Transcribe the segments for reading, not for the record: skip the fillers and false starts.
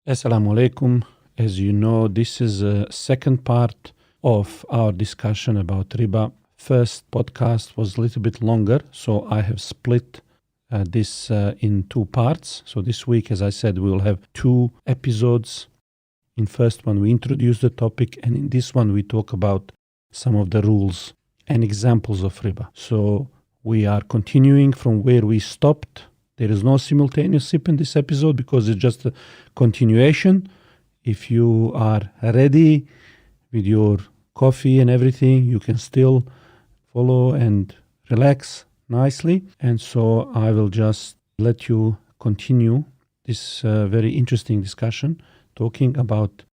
Assalamu alaikum. As you know, this is a second part of our discussion about riba. First podcast was a little bit longer, so I have split this in two parts. So this week, as I said, we will have two episodes. In first one, we introduce the topic, and in this one, we talk about some of the rules and examples of riba. So we are continuing from where we stopped. There is no simultaneous sip in this episode because it's just a continuation. If you are ready with your coffee and everything, you can still follow and relax nicely. And so I will just let you continue this very interesting discussion, talking about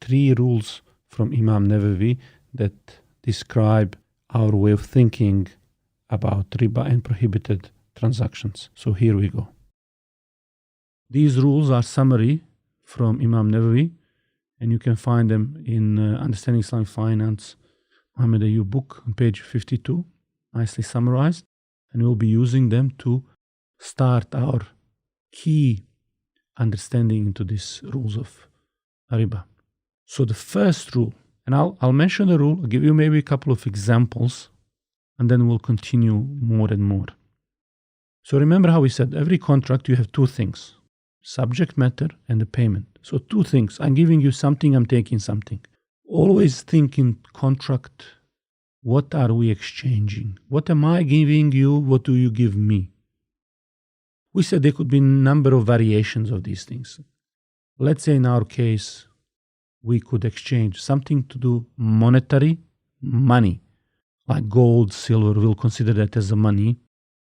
three rules from Imam Nawawi that describe our way of thinking about riba and prohibited transactions. So here we go. These rules are summary from Imam Nawawi, and you can find them in Understanding Islamic Finance, Muhammad Ayyub book on page 52, nicely summarized. And we'll be using them to start our key understanding into these rules of riba. So the first rule, and I'll mention the rule, I'll give you maybe a couple of examples, and then we'll continue more and more. So remember how we said every contract you have two things, subject matter and the payment. So two things, I'm giving you something, I'm taking something. Always think in contract, what are we exchanging? What am I giving you? What do you give me? We said there could be a number of variations of these things. Let's say in our case, we could exchange something to do monetary, money, like gold, silver, we'll consider that as a money.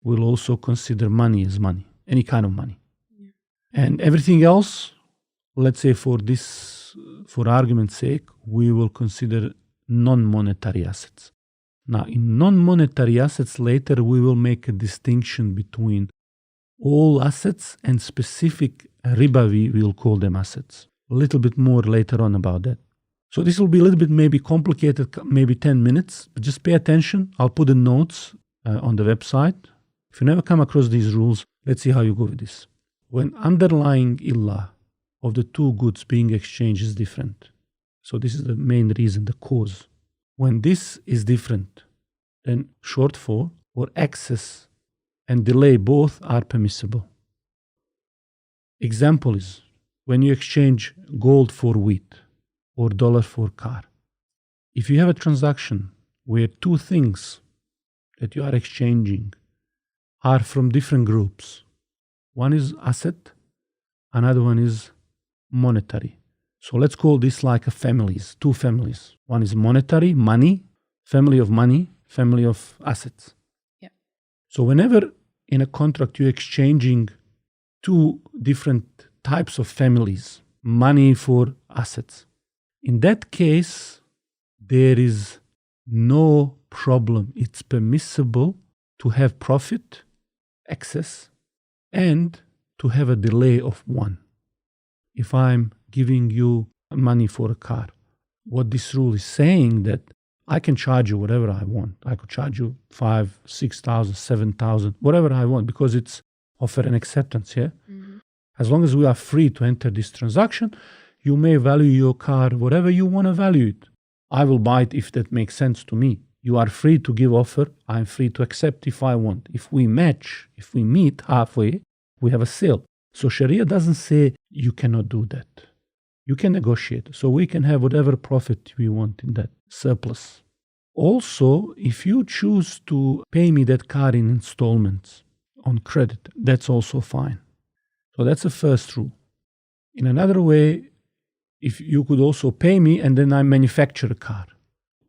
We'll also consider money as money, any kind of money. Yeah. And everything else, let's say for argument's sake, we will consider non-monetary assets. Now, in non-monetary assets, later we will make a distinction between all assets and specific riba, we will call them assets. A little bit more later on about that. So this will be a little bit maybe complicated, maybe 10 minutes, but just pay attention. I'll put the notes on the website. If you never come across these rules, let's see how you go with this. When underlying illah of the two goods being exchanged is different, so this is the main reason, the cause. When this is different, then shortfall or excess and delay both are permissible. Example is when you exchange gold for wheat or dollar for car. If you have a transaction where two things that you are exchanging are from different groups. One is asset, another one is monetary. So let's call this like a families, two families. One is monetary, money, family of money, family of assets. Yeah. So whenever in a contract you're exchanging two different types of families, money for assets, in that case, there is no problem. It's permissible to have profit, excess, and to have a delay of one. If I'm giving you money for a car, what this rule is saying that I can charge you whatever I want. I could charge you 5,000, 6,000, 7,000, whatever I want, because it's offer and acceptance here. Yeah? Mm-hmm. As long as we are free to enter this transaction, you may value your car whatever you want to value it. I will buy it if that makes sense to me. You are free to give offer. I'm free to accept if I want. If we match, if we meet halfway, we have a sale. So Sharia doesn't say you cannot do that. You can negotiate. So we can have whatever profit we want in that surplus. Also, if you choose to pay me that car in installments on credit, that's also fine. So that's the first rule. In another way, if you could also pay me and then I manufacture a car.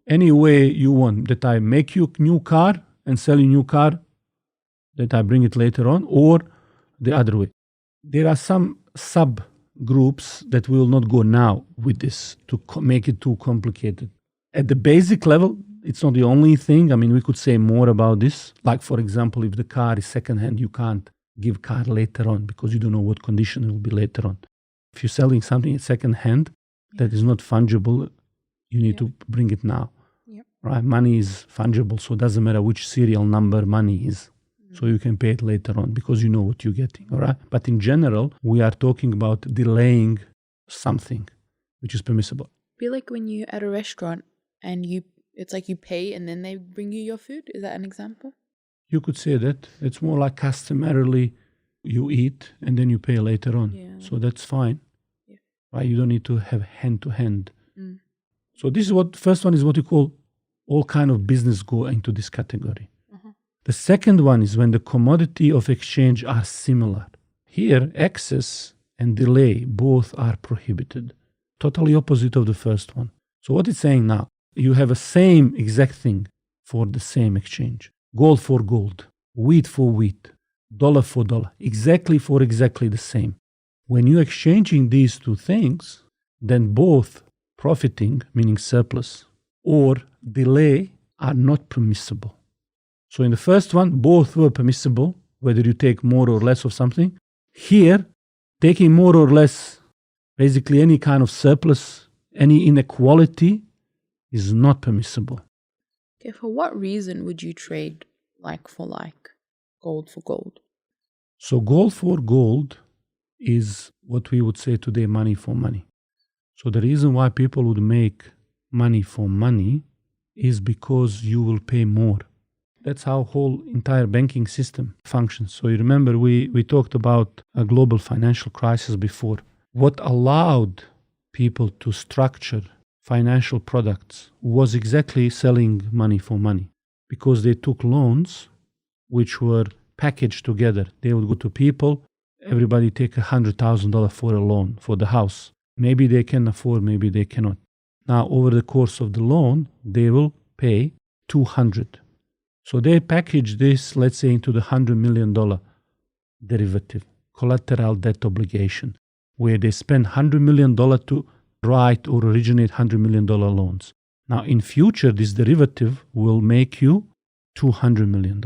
Any way you want, that I make you a new car and sell you a new car, that I bring it later on, or the other way. There are some subgroups that we will not go now with this to make it too complicated. At the basic level, it's not the only thing. I mean, we could say more about this. Like, for example, if the car is second-hand, you can't give car later on because you don't know what condition it will be later on. If you're selling something at second-hand that is not fungible, you need to bring it now. Right? Money is fungible, so it doesn't matter which serial number money is. So you can pay it later on because you know what you're getting, all right? But in general, we are talking about delaying something which is permissible. Be like when you're at a restaurant and it's like you pay and then they bring you your food. Is that an example? You could say that. It's more like customarily you eat and then you pay later on. Yeah. So that's fine. Yeah. Right? You don't need to have hand-to-hand. Mm. So this is first one is what you call all kind of business go into this category. Uh-huh. The second one is when the commodity of exchange are similar. Here, excess and delay both are prohibited. Totally opposite of the first one. So what it's saying now, you have a same exact thing for the same exchange. Gold for gold, wheat for wheat, dollar for dollar, exactly for exactly the same. When you're exchanging these two things, then both profiting, meaning surplus, or delay are not permissible. So in the first one, both were permissible, whether you take more or less of something. Here, taking more or less, basically any kind of surplus, any inequality is not permissible. Okay, for what reason would you trade like for like, gold for gold? So gold for gold is what we would say today money for money. So the reason why people would make money for money is because you will pay more. That's how whole entire banking system functions. So you remember we talked about a global financial crisis before. What allowed people to structure financial products was exactly selling money for money, because they took loans which were packaged together. They would go to people, everybody take $100,000 for a loan for the house. Maybe they can afford, maybe they cannot. Now, over the course of the loan, they will pay $200. So they package this, let's say, into the $100 million derivative, collateral debt obligation, where they spend $100 million to write or originate $100 million loans. Now, in future, this derivative will make you $200 million.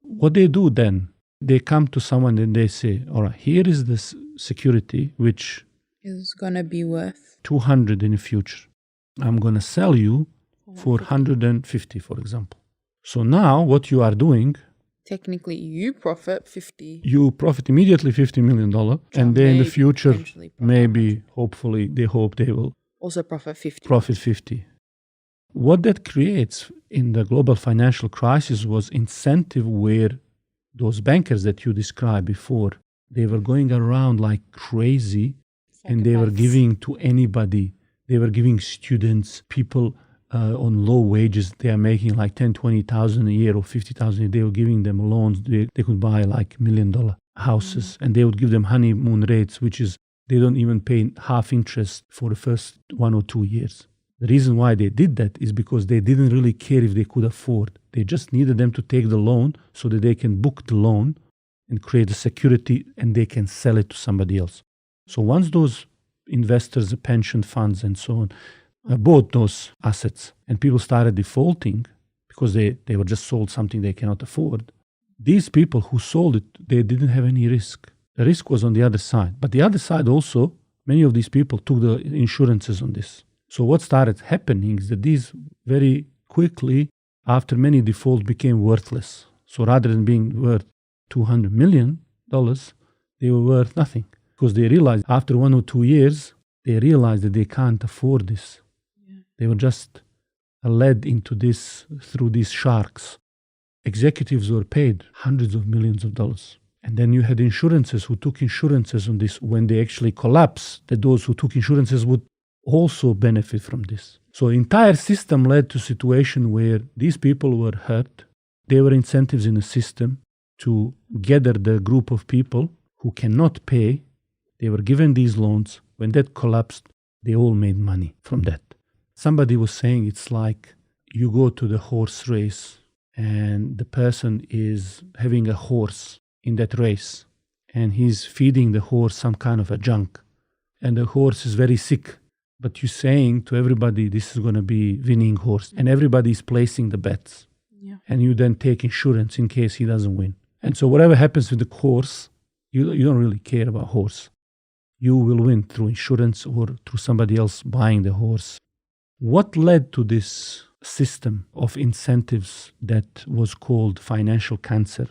What they do then, they come to someone and they say, all right, here is this security, which is going to be worth 200 in the future. I'm going to sell you for 150, for example. So now what you are doing, technically you profit 50. You profit immediately $50 million. And then in the future, maybe, hopefully, they hope they will also profit 50. Profit 50. What that creates in the global financial crisis was incentive where those bankers that you described before, they were going around like crazy and they were giving to anybody. They were giving students, people on low wages. They are making like 10, 20,000 a year or 50,000 a year. They were giving them loans. They could buy like $1 million houses and they would give them honeymoon rates, which is they don't even pay half interest for the first 1 or 2 years. The reason why they did that is because they didn't really care if they could afford. They just needed them to take the loan so that they can book the loan and create a security and they can sell it to somebody else. So once those investors, pension funds and so on, bought those assets and people started defaulting because they were just sold something they cannot afford, these people who sold it, they didn't have any risk. The risk was on the other side. But the other side also, many of these people took the insurances on this. So what started happening is that these very quickly, after many defaults, became worthless. So rather than being worth $200 million, they were worth nothing. Because they realized after 1 or 2 years, they realized that they can't afford this. Yeah. They were just led into this through these sharks. Executives were paid hundreds of millions of dollars. And then you had insurances who took insurances on this. When they actually collapsed, that those who took insurances would also benefit from this. So entire system led to a situation where these people were hurt. There were incentives in the system to gather the group of people who cannot pay. They were given these loans. When that collapsed, they all made money from that. Somebody was saying it's like you go to the horse race and the person is having a horse in that race and he's feeding the horse some kind of a junk and the horse is very sick. But you're saying to everybody, this is going to be winning horse. And everybody is placing the bets. Yeah. And you then take insurance in case he doesn't win. And so whatever happens with the horse, you don't really care about horse. You will win through insurance or through somebody else buying the horse. What led to this system of incentives that was called financial cancer,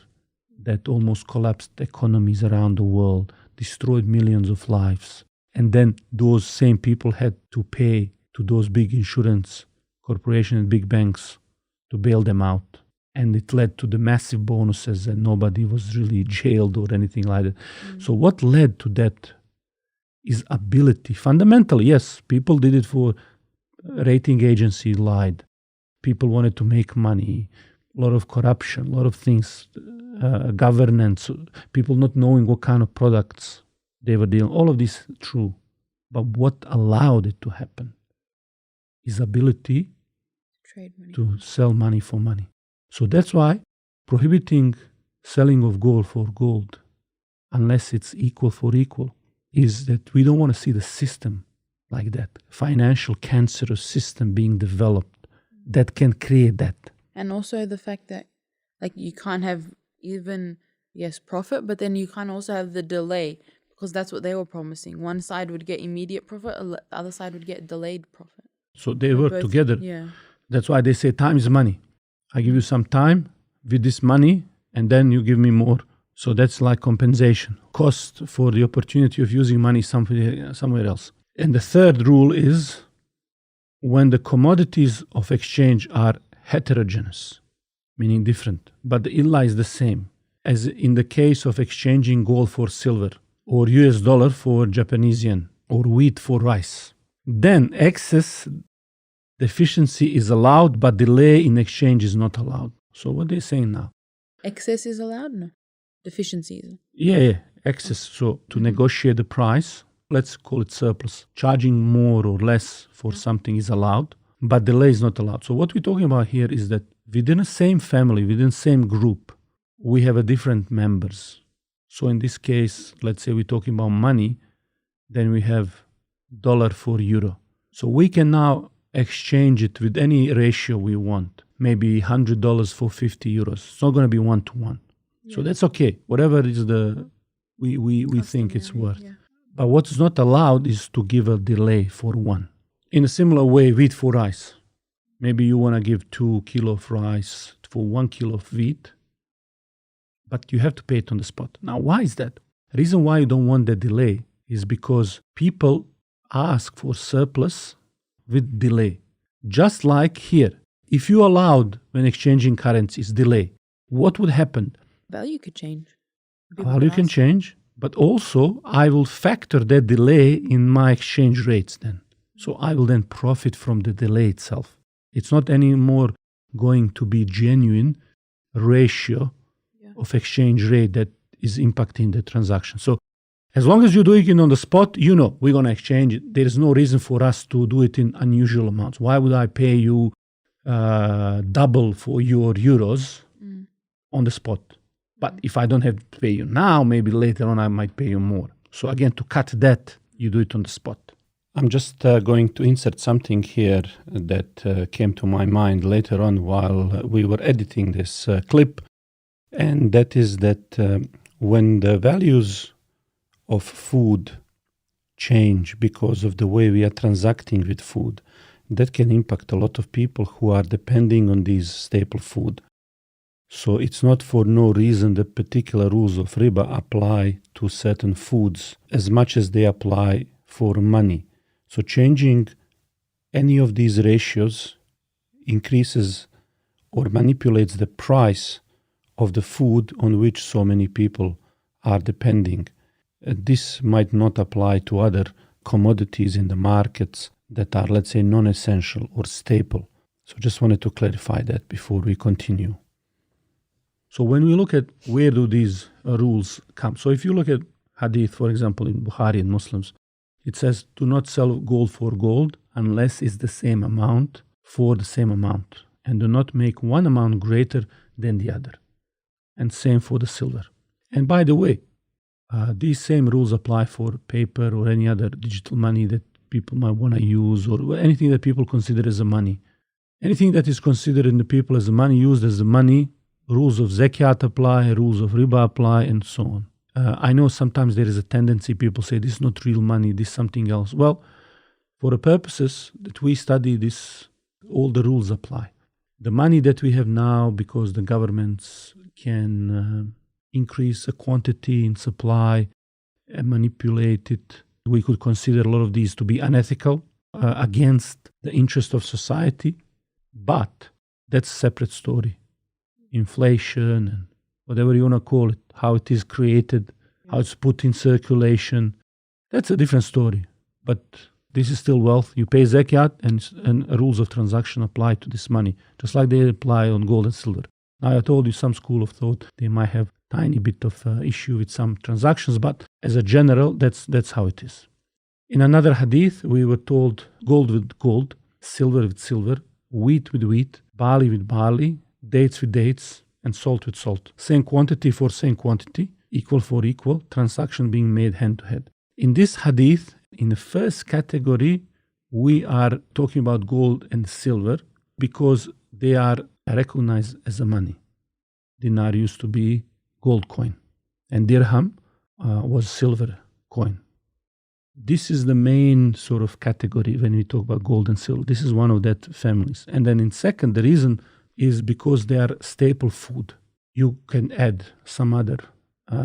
that almost collapsed economies around the world, destroyed millions of lives? And then those same people had to pay to those big insurance corporations and big banks to bail them out. And it led to the massive bonuses, and nobody was really jailed or anything like that. So what led to that is ability. Fundamentally, yes, people did it for rating agency lied. People wanted to make money, a lot of corruption, a lot of things, governance, people not knowing what kind of products they were dealing. All of this true. But what allowed it to happen is ability Trade money. to sell money for money. So that's why prohibiting selling of gold for gold, unless it's equal for equal, is that we don't want to see the system like that. Financial cancerous system being developed that can create that. And also the fact that like you can't have even, yes, profit, but then you can't also have the delay, because that's what they were promising. One side would get immediate profit, the other side would get delayed profit. So they work Both- together. Yeah. That's why they say time is money. I give you some time with this money, and then you give me more. So that's like compensation. Cost for the opportunity of using money somewhere else. And the third rule is when the commodities of exchange are heterogeneous, meaning different, but the illa is the same, as in the case of exchanging gold for silver, or US dollar for Japanese yen, or wheat for rice. Then excess deficiency is allowed, but delay in exchange is not allowed. So what they're saying now? Excess is allowed? No. Deficiencies. Yeah, excess. So to negotiate the price, let's call it surplus. Charging more or less for something is allowed, but delay is not allowed. So what we're talking about here is that within the same family, within the same group, we have a different members. So in this case, let's say we're talking about money, then we have dollar for euro. So we can now exchange it with any ratio we want. Maybe $100 for 50 euros. It's not going to be 1-to-1. So that's okay. Whatever is the we think it's Customary, worth. yeah. But what's not allowed is to give a delay for one. In a similar way, wheat for rice. Maybe you want to give 2 kilo of rice for 1 kilo of wheat, but you have to pay it on the spot. Now, why is that? The reason why you don't want the delay is because people ask for surplus with delay. Just like here, if you allowed when exchanging currencies delay, what would happen? Value could change. People Value would can ask. change, but also I will factor that delay in my exchange rates then. So I will then profit from the delay itself. It's not anymore going to be genuine ratio of exchange rate that is impacting the transaction. So as long as you're doing it on the spot, you know, we're going to exchange it. There is no reason for us to do it in unusual amounts. Why would I pay you double for your euros on the spot? But if I don't have to pay you now, maybe later on I might pay you more. So again, to cut that, you do it on the spot. I'm just going to insert something here that came to my mind later on while we were editing this clip. And that is that when the values of food change because of the way we are transacting with food, that can impact a lot of people who are depending on these staple food. So it's not for no reason that particular rules of riba apply to certain foods as much as they apply for money. So changing any of these ratios increases or manipulates the price of the food on which so many people are depending. This might not apply to other commodities in the markets that are, let's say, non-essential or staple. So just wanted to clarify that before we continue. So when we look at where do these rules come? So if you look at hadith, for example, in Bukhari and Muslims, it says, do not sell gold for gold unless it's the same amount for the same amount. And do not make one amount greater than the other. And same for the silver. And by the way, these same rules apply for paper or any other digital money that people might want to use, or anything that people consider as a money. Anything that is considered in the people as a money, used as a money, rules of zakat apply, rules of riba apply, and so on. I know sometimes there is a tendency, people say this is not real money, this is something else. Well, for the purposes that we study this, all the rules apply. The money that we have now, because the governments can increase the quantity in supply and manipulate it We could consider a lot of these to be unethical, against the interest of society, but that's a separate story. Inflation and whatever you want to call it, how it is created, how it's put in circulation, that's a different story. But this is still wealth. You pay zakat and rules of transaction apply to this money, just like they apply on gold and silver. Now, I told you some school of thought, they might have tiny bit of issue with some transactions, but as a general, that's how it is. In another hadith, we were told gold with gold, silver with silver, wheat with wheat, barley with barley, dates with dates, and salt with salt. Same quantity for same quantity, equal for equal, transaction being made hand to hand. In this hadith, in the first category, we are talking about gold and silver because they are recognized as a money. Dinar used to be gold coin, and dirham was silver coin. This is the main sort of category when we talk about gold and silver. This is one of that families. And then in second, the reason is because they are staple food. You can add some other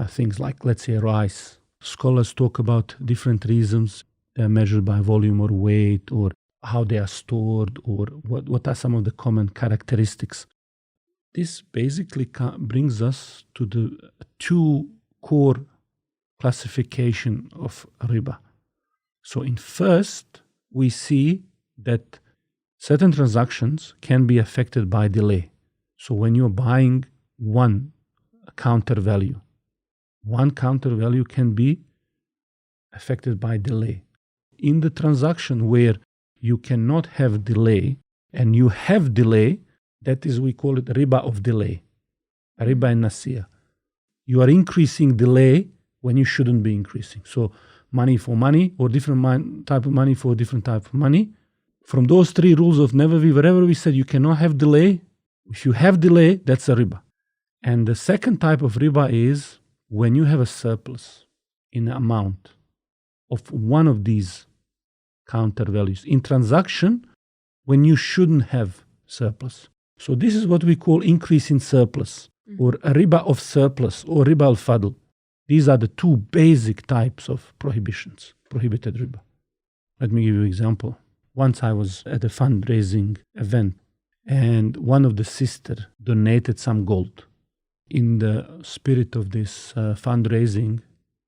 things like, let's say, rice. Scholars talk about different reasons. They are measured by volume or weight, or how they are stored, or what are some of the common characteristics. This basically brings us to the two core classification of riba. So in first, we see that certain transactions can be affected by delay. So when you're buying one counter value can be affected by delay. In the transaction where you cannot have delay and you have delay, that is, we call it riba of delay, riba and nasiya. You are increasing delay when you shouldn't be increasing. So money for money, or different type of money for different type of money. From those three rules of Nawawi, wherever we said you cannot have delay, if you have delay, that's a riba. And the second type of riba is when you have a surplus in amount of one of these counter values in transaction when you shouldn't have surplus. So this is what we call increase in surplus, or a riba of surplus, or riba al-fadl. These are the two basic types of prohibitions, prohibited riba. Let me give you an example. Once I was at a fundraising event, and one of the sisters donated some gold. In the spirit of this fundraising,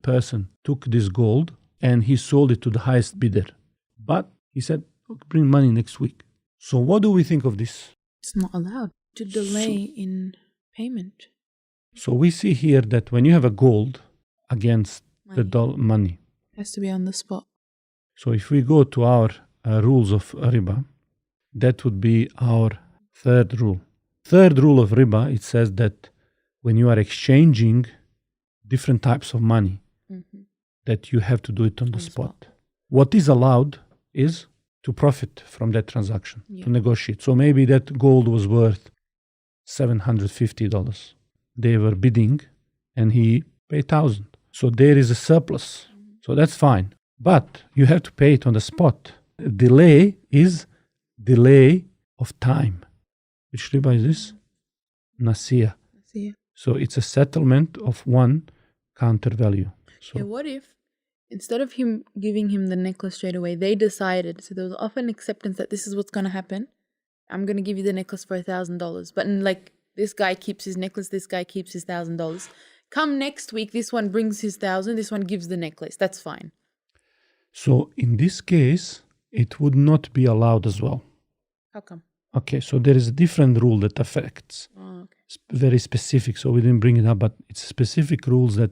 person took this gold and he sold it to the highest bidder. But he said, bring money next week. So what do we think of this? It's not allowed to delay in payment. So we see here that when you have a gold against the money, it has to be on the spot. So if we go to our rules of riba, that would be our third rule. Third rule of riba, it says that when you are exchanging different types of money, that you have to do it on the spot. What is allowed is to profit from that transaction, to negotiate. So maybe that gold was worth $750. They were bidding and he paid $1,000. So there is a surplus. So that's fine. But you have to pay it on the spot. Delay is delay of time. Which riba is this? Nasiya. So it's a settlement of one counter value. So what if instead of him giving him the necklace straight away, they decided, so there was often acceptance that this is what's going to happen. I'm going to give you the necklace for $1,000. But like this guy keeps his necklace, this guy keeps his $1,000. Come next week, this one brings his 1,000, this one gives the necklace. That's fine. So in this case, it would not be allowed as well. How come? Okay, so there is a different rule that affects. Very specific, so we didn't bring it up, but it's specific rules that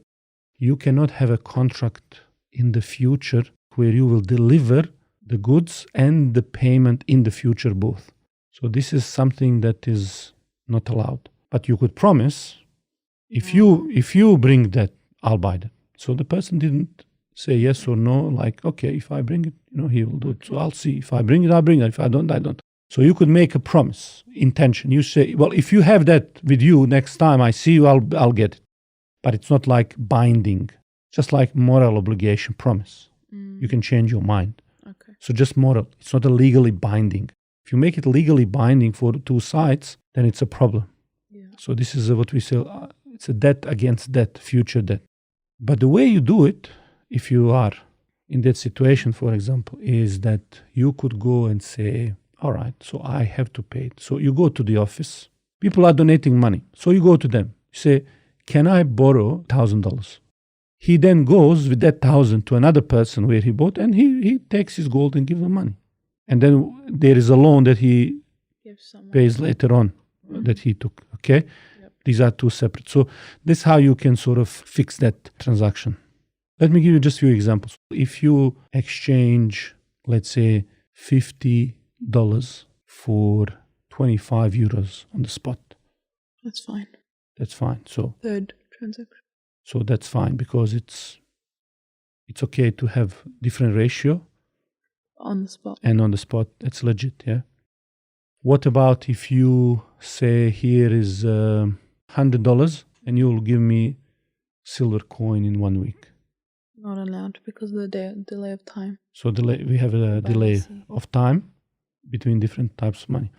you cannot have a contract in the future where you will deliver the goods and the payment in the future both. So this is something that is not allowed. But you could promise, if you bring that, I'll buy that. So the person didn't say yes or no, like, okay, if I bring it, he will do it. So I'll see. If I bring it, I'll bring it. If I don't, I don't. So you could make a promise, intention. You say, well, if you have that with you, next time I see you, I'll get it. But it's not like binding, just like moral obligation, promise. You can change your mind. Okay. So just moral. It's not a legally binding. If you make it legally binding for the two sides, then it's a problem. Yeah. So this is what we say, it's a debt against debt, future debt. But the way you do it, if you are in that situation, for example, is that you could go and say, all right, so I have to pay it. So you go to the office. People are donating money. So you go to them. You say, can I borrow $1,000? He then goes with that 1,000 to another person where he bought, and he takes his gold and gives him money. And then there is a loan that he pays later on that he took. Okay? Yep. These are two separate. So this is how you can sort of fix that transaction. Let me give you just a few examples. If you exchange, let's say, $50 for 25 euros on the spot. That's fine. That's fine. So Third transaction. So that's fine because it's okay to have different ratio. On the spot. And on the spot, that's legit, yeah. What about if you say here is $100 and you'll give me silver coin in 1 week? Not allowed because of the delay of time. So we have a delay of time between different types of money.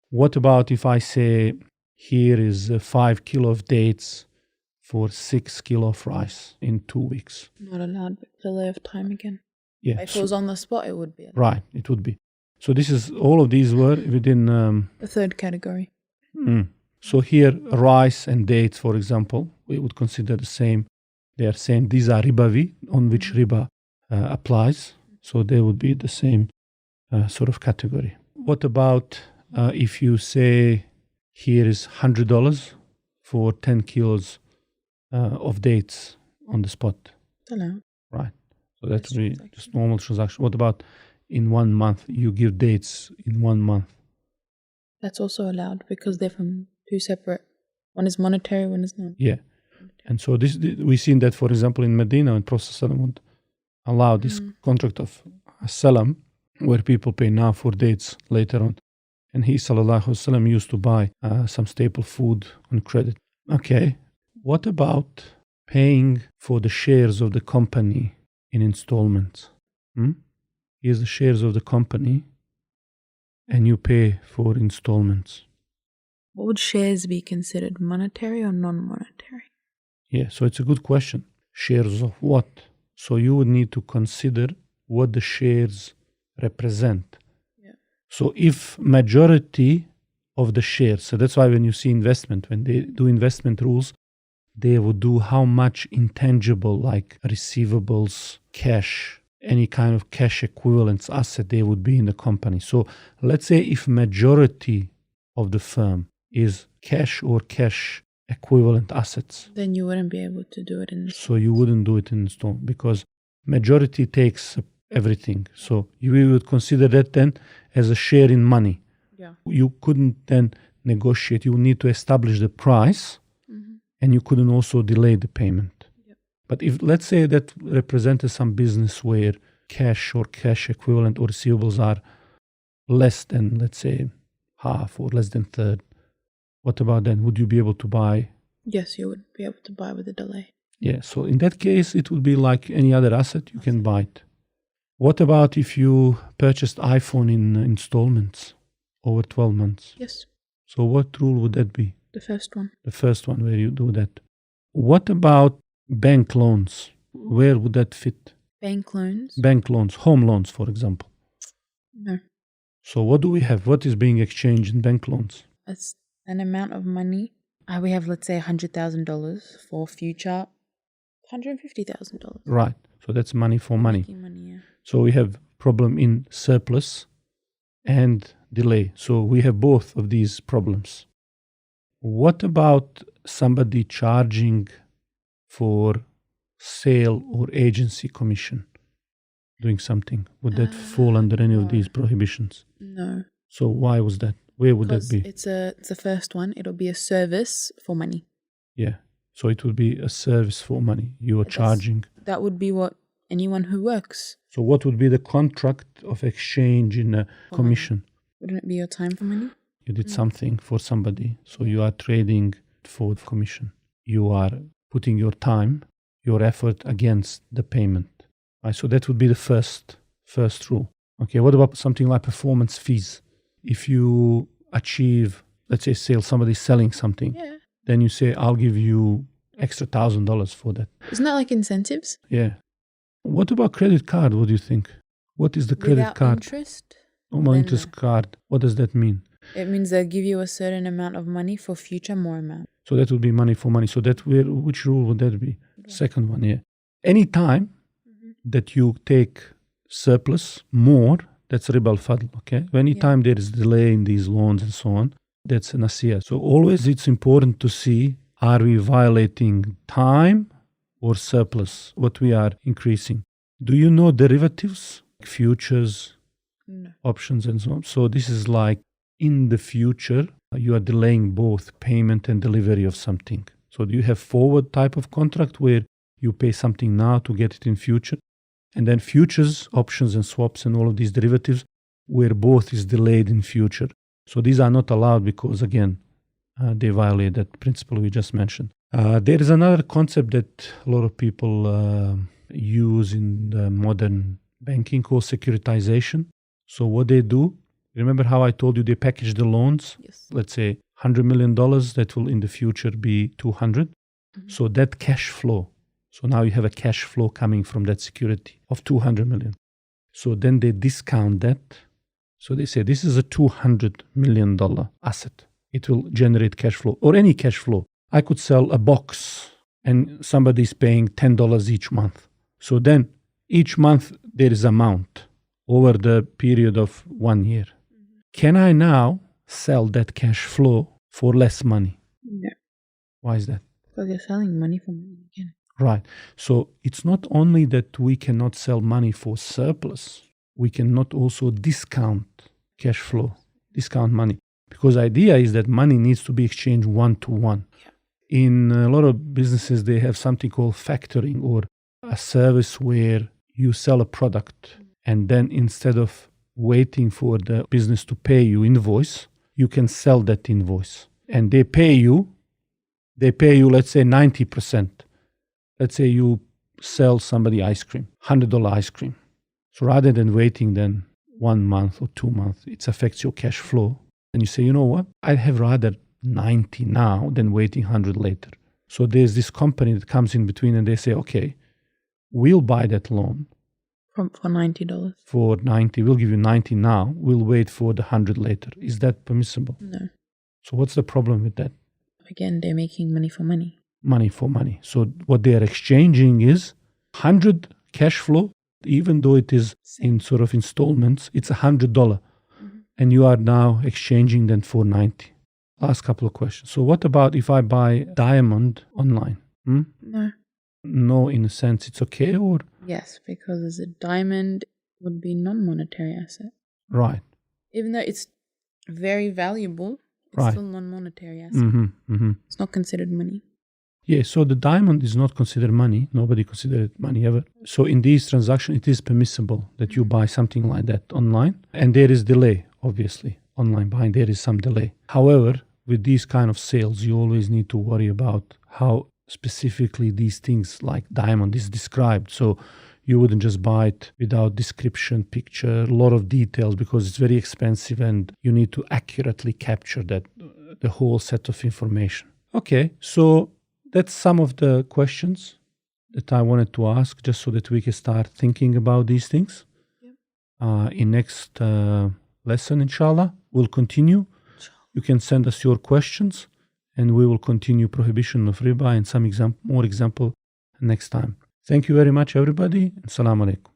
What about if I say here is 5 kilo of dates for 6 kilo of rice in 2 weeks? Not allowed, but delay of time again. Yeah. If it was on the spot, it would be allowed. Right, it would be. So all of these were within... the third category. So here, rice and dates, for example, we would consider the same. They are same. These are ribawi, on which riba applies. So they would be the same sort of category. What about if you say here is $100 for 10 kilos of dates on the spot? It's allowed. Right. So that would be just normal transaction. What about in 1 month? You give dates in 1 month. That's also allowed because they're from two separate. One is monetary, one is not. Yeah. And so we've seen that, for example, in Medina, when Prophet ﷺ would allow this contract of salam, where people pay now for dates later on. And he, sallallahu alaihi wasallam, used to buy some staple food on credit. Okay. What about paying for the shares of the company in installments? Here's the shares of the company, and you pay for installments. What would shares be considered, monetary or non-monetary? Yeah, so it's a good question. Shares of what? So you would need to consider what the shares represent. Yeah. So if majority of the shares, so that's why when you see investment, when they do investment rules, they would do how much intangible, like receivables, cash, any kind of cash equivalents asset they would be in the company. So let's say if majority of the firm is cash or cash equivalent assets, then you wouldn't be able to do it in. So you wouldn't do it in installment because majority takes everything. So you would consider that then as a share in money. Yeah. You couldn't then negotiate. You would need to establish the price, and you couldn't also delay the payment. Yep. But if, let's say, that represented some business where cash or cash equivalent or receivables are less than, let's say, half or less than third, what about then? Would you be able to buy? Yes, you would be able to buy with a delay. Yeah, so in that case, it would be like any other asset, you can buy it. What about if you purchased iPhone in installments over 12 months? Yes. So what rule would that be? The first one. The first one where you do that. What about bank loans? Where would that fit? Bank loans? Bank loans, home loans, for example. No. So what do we have? What is being exchanged in bank loans? It's an amount of money. We have, let's say, $100,000 for future $150,000. Right. So that's money for money. Money, yeah. So we have problem in surplus and delay. So we have both of these problems. What about somebody charging for sale or agency commission? Doing something. Would that fall under any of these prohibitions? No. So why was that? Where would that be? It's the first one. It'll be a service for money. Yeah. So it would be a service for money. You are charging. That would be what anyone who works. So what would be the contract of exchange in a commission? Wouldn't it be your time for money? You did something for somebody. So you are trading for commission. You are putting your time, your effort against the payment. Right? So that would be the first rule. Okay, what about something like performance fees? If you achieve, let's say, sale, somebody's selling something, then you say, I'll give you extra $1,000 for that. Isn't that like incentives? Yeah. What about credit card? What do you think? What is the credit Without card? interest, Normal then interest card. What does that mean? it means they'll give you a certain amount of money for future more amount. So that would be money for money. So that which rule would that be? Second one, yeah. Any time that you take surplus more, that's riba al-fadl, okay? Anytime there is delay in these loans and so on, that's an asiyah. So always it's important to see, are we violating time or surplus, what we are increasing? Do you know derivatives, futures, No. options and so on? So this is like in the future, you are delaying both payment and delivery of something. So do you have forward type of contract where you pay something now to get it in future? And then futures, options and swaps and all of these derivatives where both is delayed in future. So these are not allowed because, again, they violate that principle we just mentioned. There is another concept that a lot of people use in the modern banking called securitization. So what they do, remember how I told you they package the loans? Yes. Let's say $100 million, that will in the future be 200. So that cash flow. So now you have a cash flow coming from that security of 200 million. So then they discount that. So they say this is a $200 million asset. It will generate cash flow or any cash flow. I could sell a box and somebody is paying $10 each month. So then each month there is amount over the period of 1 year. Can I now sell that cash flow for less money? No. Why is that? Because you're selling money for money again. Right. So it's not only that we cannot sell money for surplus, we cannot also discount cash flow, discount money. Because the idea is that money needs to be exchanged one-to-one. Yeah. In a lot of businesses, they have something called factoring or a service where you sell a product and then instead of waiting for the business to pay you invoice, you can sell that invoice. And they pay you, let's say 90%. Let's say you sell somebody ice cream, $100 ice cream. So rather than waiting then 1 month or 2 months, it affects your cash flow. And you say, you know what? I'd have rather 90 now than waiting 100 later. So there's this company that comes in between and they say, okay, we'll buy that loan. For $90. For 90, we'll give you 90 now. We'll wait for the 100 later. Is that permissible? No. So what's the problem with that? Again, they're making money for money. Money for money. So what they are exchanging is 100 cash flow, even though it is in sort of installments, it's $100. And you are now exchanging them for 90. Last couple of questions. So what about if I buy diamond online? No. No, in a sense, it's okay or? Yes, because as a diamond would be non-monetary asset. Right. Even though it's very valuable, it's still non-monetary asset. It's not considered money. Yeah, so the diamond is not considered money. Nobody considered it money ever. So in these transactions, it is permissible that you buy something like that online. And there is delay, obviously. Online buying, there is some delay. However, with these kind of sales, you always need to worry about how specifically these things like diamond is described. So you wouldn't just buy it without description, picture, a lot of details because it's very expensive and you need to accurately capture that, the whole set of information. Okay, so that's some of the questions that I wanted to ask just so that we can start thinking about these things. Yep. In next lesson, inshallah, we'll continue. You can send us your questions and we will continue prohibition of riba and some more example next time. Thank you very much, everybody. Assalamu alaikum.